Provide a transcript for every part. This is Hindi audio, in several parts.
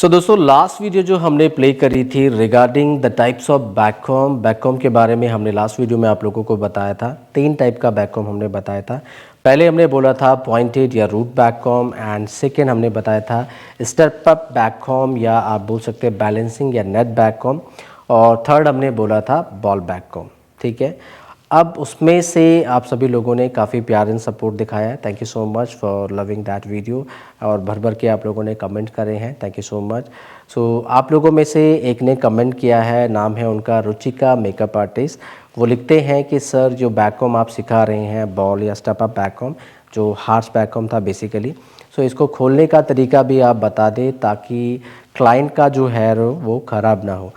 दोस्तों लास्ट वीडियो जो हमने प्ले करी थी रिगार्डिंग द टाइप्स ऑफ बैककॉम के बारे में हमने लास्ट वीडियो में आप लोगों को बताया था। 3 टाइप का बैककॉम हमने बताया था। पहले हमने बोला था पॉइंटेड या रूट बैककॉम एंड सेकेंड हमने बताया था स्टेप अप बैककॉम या आप बोल सकते हैं बैलेंसिंग या नेट बैककॉम, और थर्ड हमने बोला था बॉल बैककॉम। ठीक है, अब उसमें से आप सभी लोगों ने काफ़ी प्यार एंड सपोर्ट दिखाया है। Thank you so much for loving that video, और भर भर के आप लोगों ने कमेंट करे हैं। Thank you so much. आप लोगों में से एक ने कमेंट किया है, नाम है उनका रुचिका मेकअप आर्टिस्ट। वो लिखते हैं कि सर जो बैककॉम आप सिखा रहे हैं बॉल या स्टेप अप बैककॉम, जो हार्स बैककॉम था बेसिकली, इसको खोलने का तरीका भी आप बता दें ताकि क्लाइंट का जो है वो ख़राब ना हो।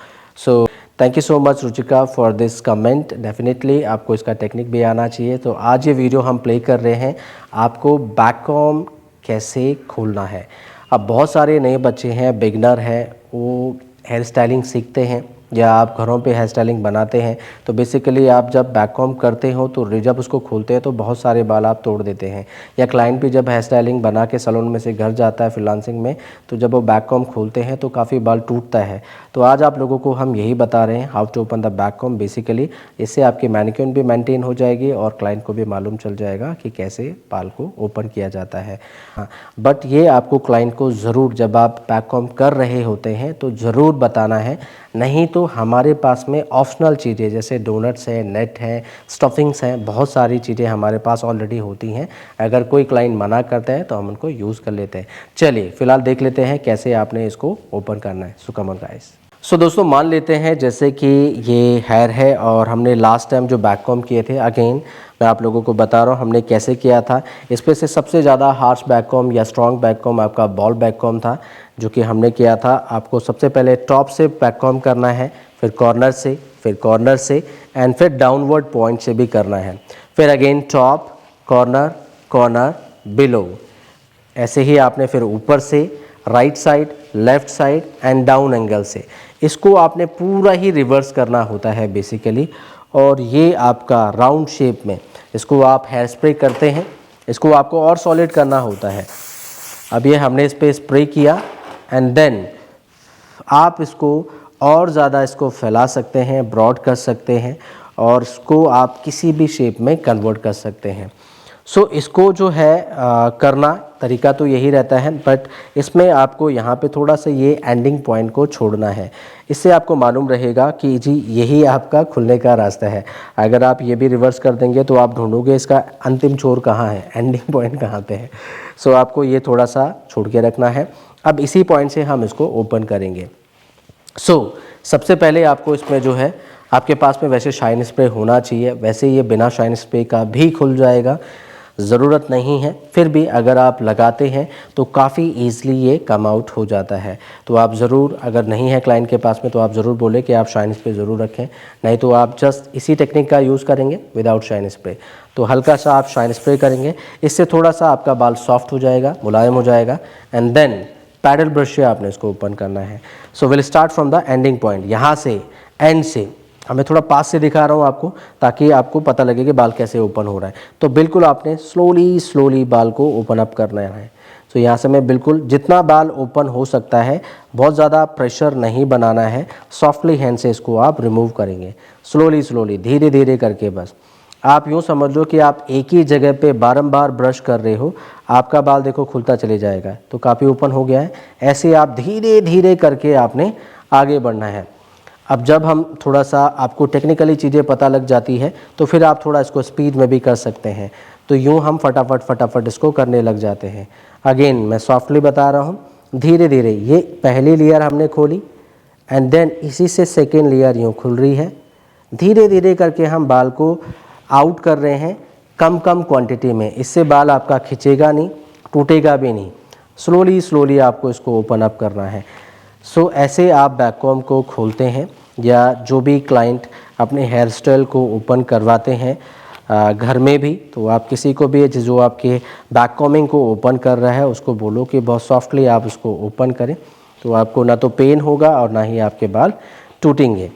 Thank you so much Ruchika for this comment. Definitely आपको इसका टेक्निक भी आना चाहिए। तो आज ये वीडियो हम प्ले कर रहे हैं आपको बैककॉम कैसे खोलना है। अब बहुत सारे नए बच्चे हैं, बिगनर हैं, वो हेयर स्टाइलिंग सीखते हैं या आप घरों पे हेयर स्टाइलिंग बनाते हैं। तो बेसिकली आप जब बैककॉम करते हो तो जब उसको खोलते हैं तो बहुत सारे बाल आप तोड़ देते हैं, या क्लाइंट भी जब हेयर स्टाइलिंग बना के सैलून में से घर जाता है फ्रीलांसिंग में, तो जब वो बैककॉम खोलते हैं तो काफ़ी बाल टूटता है। तो आज आप लोगों को हम यही बता रहे हैं how to open the backcomb basically. इससे आपकी मैनिक्योर भी मेंटेन हो जाएगी और क्लाइंट को भी मालूम चल जाएगा कि कैसे बाल को ओपन किया जाता है। हाँ, बट ये आपको क्लाइंट को ज़रूर जब आप बैककॉम कर रहे होते हैं तो ज़रूर बताना है, नहीं तो हमारे पास में ऑप्शनल चीज़ें जैसे डोनट्स हैं, नेट हैं, स्टफिंग्स हैं, बहुत सारी चीज़ें हमारे पास ऑलरेडी होती हैं। अगर कोई क्लाइंट मना करता है तो हम उनको यूज़ कर लेते हैं। चलिए फिलहाल देख लेते हैं कैसे आपने इसको ओपन करना है। सो कम ऑन गाइस। दोस्तों मान लेते हैं जैसे कि ये हेयर है और हमने लास्ट टाइम जो बैककॉम किए थे, अगेन मैं आप लोगों को बता रहा हूँ हमने कैसे किया था। इस पे से सबसे ज़्यादा हार्श बैककॉम या स्ट्रॉन्ग बैककॉम आपका बॉल बैककॉम था जो कि हमने किया था। आपको सबसे पहले टॉप से बैककॉम करना है, फिर कॉर्नर से एंड फिर डाउनवर्ड पॉइंट से भी करना है, फिर again top, corner, corner, below. ऐसे ही आपने फिर ऊपर से, right side, left side and down angle से इसको आपने पूरा ही रिवर्स करना होता है बेसिकली। और ये आपका राउंड शेप में इसको आप हेयर स्प्रे करते हैं, इसको आपको और सॉलिड करना होता है। अब ये हमने इस पर स्प्रे किया एंड देन आप इसको और ज़्यादा इसको फैला सकते हैं, ब्रॉड कर सकते हैं और इसको आप किसी भी शेप में कन्वर्ट कर सकते हैं। इसको जो है करना तरीका तो यही रहता है, बट इसमें आपको यहाँ पे थोड़ा सा ये एंडिंग पॉइंट को छोड़ना है। इससे आपको मालूम रहेगा कि जी यही आपका खुलने का रास्ता है। अगर आप ये भी रिवर्स कर देंगे तो आप ढूंढोगे इसका अंतिम छोर कहाँ है, एंडिंग पॉइंट कहाँ पे है। आपको ये थोड़ा सा छोड़ के रखना है। अब इसी पॉइंट से हम इसको ओपन करेंगे। सबसे पहले आपको इसमें जो है आपके पास में वैसे शाइन स्प्रे होना चाहिए। वैसे ये बिना शाइन स्प्रे का भी खुल जाएगा, ज़रूरत नहीं है, फिर भी अगर आप लगाते हैं तो काफ़ी ईज़िली ये कम आउट हो जाता है। तो आप ज़रूर, अगर नहीं है क्लाइंट के पास में तो आप ज़रूर बोलें कि आप शाइन स्प्रे ज़रूर रखें, नहीं तो आप जस्ट इसी टेक्निक का यूज़ करेंगे विदाउट शाइन स्प्रे। तो हल्का सा आप शाइन स्प्रे करेंगे, इससे थोड़ा सा आपका बाल सॉफ्ट हो जाएगा, मुलायम हो जाएगा एंड देन पैडल ब्रश से आपने इसको ओपन करना है। Will start from the ending point, यहाँ से एंड से। मैं थोड़ा पास से दिखा रहा हूँ आपको ताकि आपको पता लगे कि बाल कैसे ओपन हो रहा है। तो बिल्कुल आपने स्लोली बाल को ओपन अप करना है। यहाँ से मैं बिल्कुल जितना बाल ओपन हो सकता है, बहुत ज़्यादा प्रेशर नहीं बनाना है, सॉफ्टली हैंड से इसको आप रिमूव करेंगे स्लोली धीरे धीरे करके। बस आप यूँ समझ लो कि आप एक ही जगह पे बारंबार ब्रश कर रहे हो, आपका बाल देखो खुलता चले जाएगा। तो काफ़ी ओपन हो गया है। ऐसे आप धीरे धीरे करके आपने आगे बढ़ना है। अब जब हम थोड़ा सा आपको टेक्निकली चीज़ें पता लग जाती है तो फिर आप थोड़ा इसको स्पीड में भी कर सकते हैं। तो यूँ हम फटाफट इसको करने लग जाते हैं। अगेन मैं सॉफ्टली बता रहा हूँ, धीरे धीरे। ये पहली लेयर हमने खोली एंड देन इसी से सेकेंड लेयर यूँ खुल रही है। धीरे धीरे करके हम बाल को आउट कर रहे हैं कम क्वांटिटी में। इससे बाल आपका खिंचेगा नहीं, टूटेगा भी नहीं। स्लोली आपको इसको ओपन अप करना है। ऐसे आप बैककॉम को खोलते हैं, या जो भी क्लाइंट अपने हेयर स्टाइल को ओपन करवाते हैं घर में भी, तो आप किसी को भी जो आपके बैककॉमिंग को ओपन कर रहा है उसको बोलो कि बहुत सॉफ्टली आप उसको ओपन करें। तो आपको ना तो पेन होगा और ना ही आपके बाल टूटेंगे।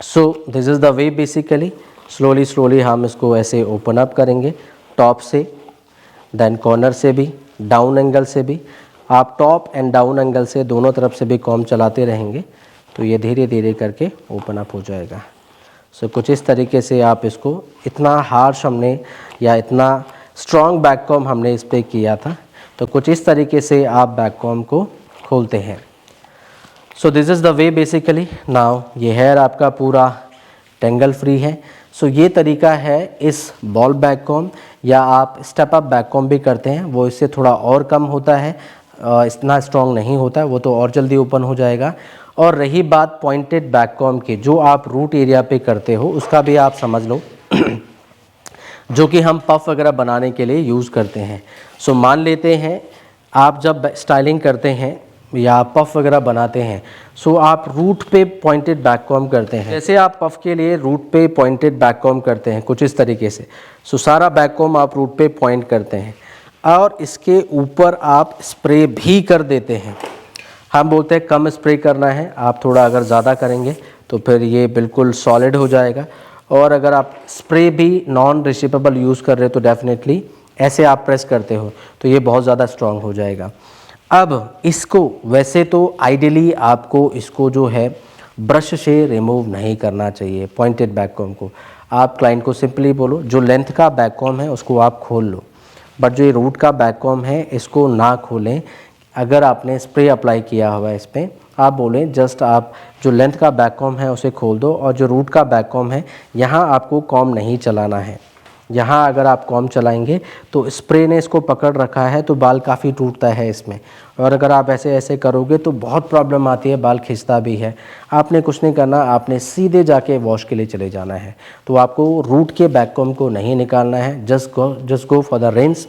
This is the way basically. Slowly हम इसको ऐसे ओपन अप करेंगे, टॉप से, देन कॉर्नर से भी, डाउन एंगल से भी। आप टॉप एंड डाउन एंगल से दोनों तरफ से भी कॉम चलाते रहेंगे तो ये धीरे धीरे करके ओपन अप हो जाएगा। सो कुछ इस तरीके से आप इसको, इतना हार्श हमने या इतना स्ट्रॉन्ग बैक कॉम हमने इस पर किया था, तो कुछ इस तरीके से आप बैक कॉम को खोलते हैं। So this is the way basically. Now ये हेयर आपका पूरा टेंगल फ्री है। सो ये तरीका है इस बॉल बैक कॉम, या आप स्टेप अप बैक कॉम भी करते हैं, वो इससे थोड़ा और कम होता है, इतना स्ट्रॉन्ग नहीं होता है, वो तो और जल्दी ओपन हो जाएगा। और रही बात पॉइंटेड बैक कॉम की, जो आप रूट एरिया पे करते हो, उसका भी आप समझ लो जो कि हम पफ वगैरह बनाने के लिए यूज़ करते हैं। सो मान लेते हैं आप जब स्टाइलिंग करते हैं या पफ वगैरह बनाते हैं, सो आप रूट पे पॉइंटेड बैक कॉम करते हैं। जैसे आप पफ के लिए रूट पे पॉइंटेड बैक कॉम करते हैं कुछ इस तरीके से, सो सारा बैक कॉम आप रूट पे पॉइंट करते हैं और इसके ऊपर आप स्प्रे भी कर देते हैं। हम बोलते हैं कम स्प्रे करना है, आप थोड़ा अगर ज़्यादा करेंगे तो फिर ये बिल्कुल सॉलिड हो जाएगा। और अगर आप स्प्रे भी नॉन रिसिपेबल यूज़ कर रहे हो तो डेफिनेटली ऐसे आप प्रेस करते हो तो ये बहुत ज़्यादा स्ट्रॉन्ग हो जाएगा। अब इसको वैसे तो आइडियली आपको इसको जो है ब्रश से रिमूव नहीं करना चाहिए पॉइंटेड बैक कॉम को। आप क्लाइंट को सिंपली बोलो जो लेंथ का बैक कॉम है उसको आप खोल लो, बट जो ये रूट का बैक कॉम है इसको ना खोलें। अगर आपने स्प्रे अप्लाई किया हुआ है इस पर, आप बोलें जस्ट आप जो लेंथ का बैक कॉम है उसे खोल दो, और जो रूट का बैक कॉम है यहाँ आपको कॉम नहीं चलाना है। यहाँ अगर आप कॉम चलाएंगे तो स्प्रे ने इसको पकड़ रखा है तो बाल काफ़ी टूटता है इसमें, और अगर आप ऐसे ऐसे करोगे तो बहुत प्रॉब्लम आती है, बाल खिंचता भी है। आपने कुछ नहीं करना, आपने सीधे जाके वॉश के लिए चले जाना है। तो आपको रूट के बैक कॉम को नहीं निकालना है, just go for the rinse.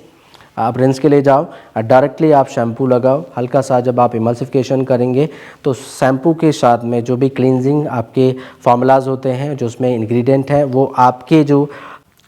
आप रिंस के लिए जाओ और डायरेक्टली आप शैम्पू लगाओ। हल्का सा जब आप इमल्सिफिकेशन करेंगे तो शैम्पू के साथ में जो भी क्लींजिंग आपके फार्मूलाज होते हैं, जो उसमें इंग्रेडिएंट है, वो आपके जो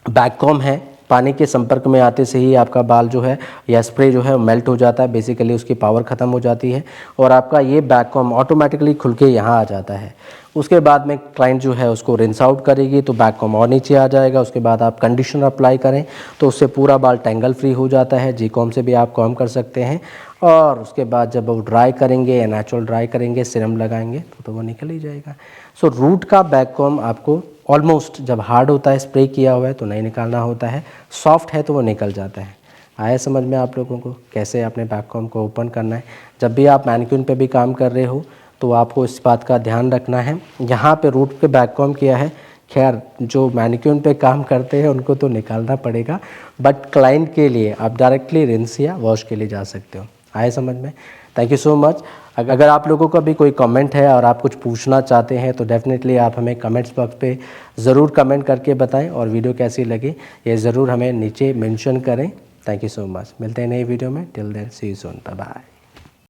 बैक कॉम है पानी के संपर्क में आते से ही आपका बाल जो है या स्प्रे जो है मेल्ट हो जाता है, बेसिकली उसकी पावर ख़त्म हो जाती है और आपका ये बैक कॉम ऑटोमेटिकली खुल के यहाँ आ जाता है। उसके बाद में क्लाइंट जो है उसको रिंस आउट करेगी तो बैक कॉम और नीचे आ जाएगा। उसके बाद आप कंडीशनर अप्लाई करें तो उससे पूरा बाल टेंगल फ्री हो जाता है। जी कॉम से भी आप कॉम कर सकते हैं, और उसके बाद जब वो ड्राई करेंगे या नेचुरल ड्राई करेंगे, सीरम लगाएंगे तो वो निकल ही जाएगा। सो रूट का बैक कॉम आपको ऑलमोस्ट जब हार्ड होता है, स्प्रे किया हुआ है तो नहीं निकालना होता है, सॉफ्ट है तो वो निकल जाता है। आया समझ में आप लोगों को कैसे अपने बैक कॉम को ओपन करना है। जब भी आप मैनिक्यूर पे भी काम कर रहे हो तो आपको इस बात का ध्यान रखना है। यहाँ पे रूट पे बैक कॉम किया है, खैर जो मैनिक्यूर पे काम करते हैं उनको तो निकालना पड़ेगा, बट क्लाइंट के लिए आप डायरेक्टली रिंस या वॉश के लिए जा सकते हो। आए समझ में? Thank you so much. अगर आप लोगों का भी कोई कमेंट है और आप कुछ पूछना चाहते हैं तो डेफिनेटली आप हमें कमेंट्स बॉक्स पे ज़रूर कमेंट करके बताएं, और वीडियो कैसी लगी ये ज़रूर हमें नीचे मेंशन करें। Thank you so much. मिलते हैं नई वीडियो में। Till then see you soon, bye bye.